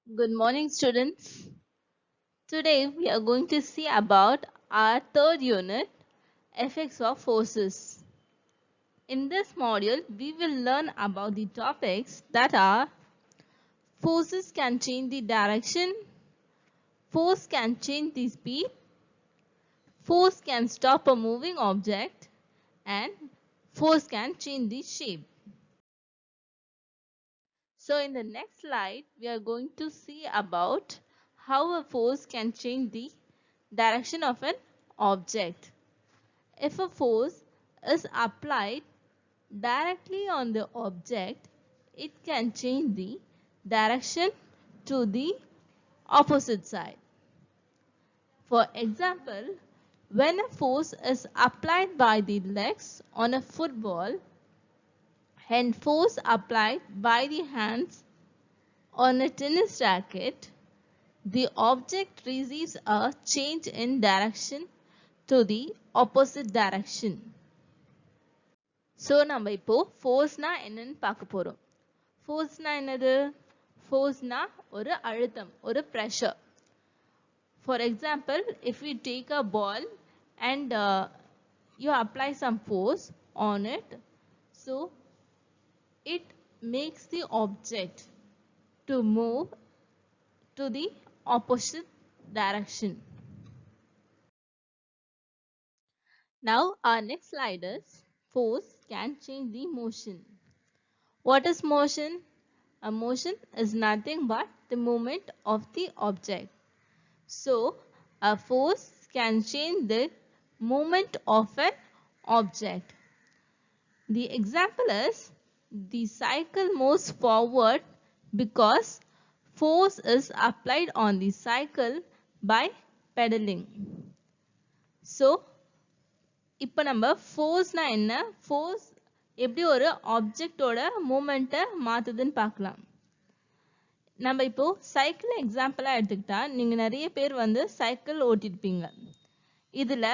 Good morning, students. Today we are going to see about our third unit, Effects of Forces. In this module, we will learn about the topics that are forces can change the direction, force can change the speed, force can stop a moving object, and force can change the shape. So in the next slide, we are going to see about how a force can change the direction of an object. If a force is applied directly on the object, it can change the direction to the opposite side. For example, when a force is applied by the legs on a football and force applied by the hands on a tennis racket, the object receives a change in direction to the opposite direction. So நம்ம இப்போ ஃபோர்ஸ்னா என்னன்னு பார்க்க போகிறோம். ஃபோர்ஸ்னா என்னது? ஃபோர்ஸ்னா ஒரு அழுத்தம், ஒரு pressure. For example, if you take a ball and you apply some force on it, so it makes the object to move to the opposite direction. Now our next slide is force can change the motion. What is motion? A motion is nothing but the movement of the object. So a force can change the movement of an object. The example is the cycle moves forward because force is applied on the cycle by pedaling. So இப்போ நம்ம ஃபோர்ஸ்னா என்ன, force எப்படி ஒரு ஆப்ஜெக்டோட மூமெண்ட்டை மாற்றுதுன்னு பார்க்கலாம். நம்ம இப்போ cycle எக்ஸாம்பிளாக எடுத்துக்கிட்டா நீங்கள் நிறைய பேர் வந்து சைக்கிள் ஓட்டிருப்பீங்க. இதில்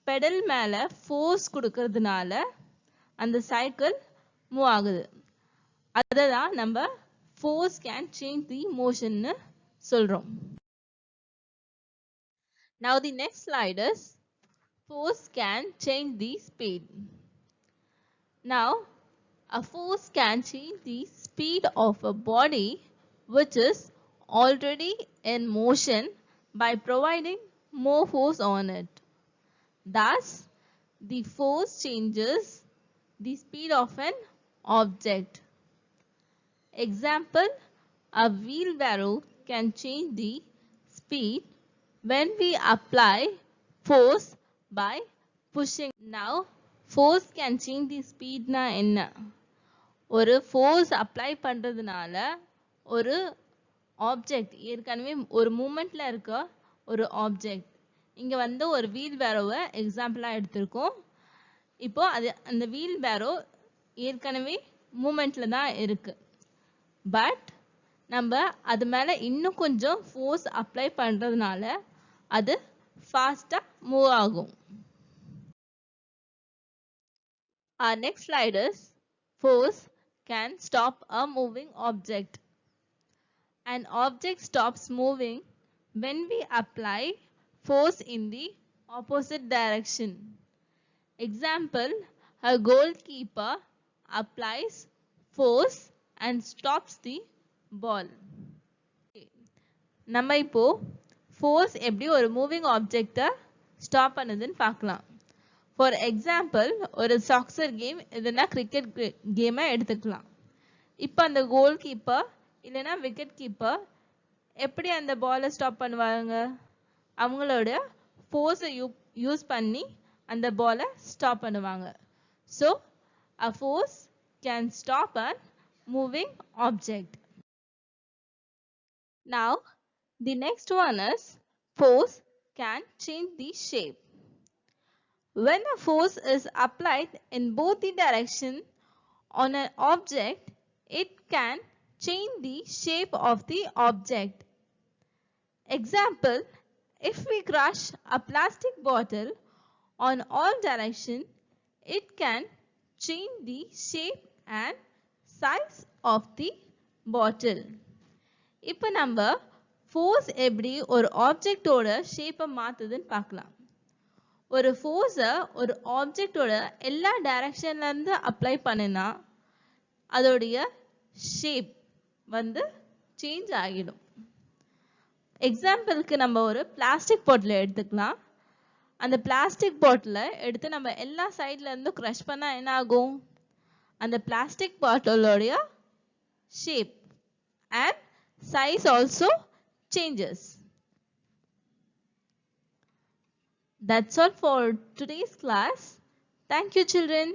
பெடல் மேலே ஃபோர்ஸ் கொடுக்கறதுனால அந்த சைக்கிள் மூவ் ஆகுது. அதை தான் நம்ம ஃபோர்ஸ் கேன் சேஞ்ச் தி மோஷன்னு சொல்கிறோம். Now the next slide is force can change the speed. Now, a force can change the speed of a body which is already in motion by providing more force on it. Thus, the force changes the speed of an object. Example, a wheelbarrow can change the speed when we apply force by pushing. Now, force can change the speed na enna? ஒரு force apply பண்ணுறதுனால ஒரு object, ஏற்கனவே ஒரு மூமெண்ட்டில் இருக்க ஒரு object, இங்கே வந்து ஒரு வீல் பேரோவை எக்ஸாம்பிளாக எடுத்திருக்கோம். இப்போது அந்த வீல் பேரோ ஏற்கனவே மூமெண்ட்டில் தான் இருக்குது. பட் நம்ம அது மேலே இன்னும் கொஞ்சம் ஃபோர்ஸ் அப்ளை பண்ணுறதுனால அது ஃபாஸ்ட்டாக மூவ் ஆகும். Our next slide is force can stop a moving object. An object stops moving when we apply force in the opposite direction. Example, a goalkeeper applies force and stops the ball. நம்ம இப்போ force எப்படி ஒரு moving ஆப்ஜெக்டை stop பண்ணுதுன்னு பார்க்கலாம். For example, ஒரு சாக்சர் game இல்லைன்னா cricket கேமை எடுத்துக்கலாம். இப்போ அந்த கோல் கீப்பர் இல்லைன்னா விக்கெட் கீப்பர் எப்படி அந்த பாலை ஸ்டாப் பண்ணுவாங்க? அவங்களோட ஃபோர்ஸை யூஸ் பண்ணி அந்த பாலை ஸ்டாப் பண்ணுவாங்க. So a force can stop a moving object. Now the next one is force can change the shape. When a force is applied in both the direction on an object, it can change the shape of the object. Example, if we crush a plastic bottle on all directions, it can change the shape and size of the bottle. இப்போ நம்ம force எப்படி ஒரு ஆப்ஜெக்டோட ஷேப்பை மாத்துதுன்னு பார்க்கலாம். ஒரு ஃபோர்ஸை ஒரு ஆப்ஜெக்டோட எல்லா டைரக்ஷன்ல இருந்து அப்ளை பண்ணினா அதோடைய ஷேப் வந்து சேஞ்ச் ஆகிடும். எக்ஸாம்பிளுக்கு நம்ம ஒரு பிளாஸ்டிக் பாட்டில் எடுத்துக்கலாம். அந்த பிளாஸ்டிக் பாட்டிலை எடுத்து நம்ம எல்லா சைட்ல இருந்தும் க்ரஷ் பண்ணா என்ன ஆகும்? அந்த plastic பாட்டிலோடைய shape and size also changes. That's all for today's class. Thank you, children.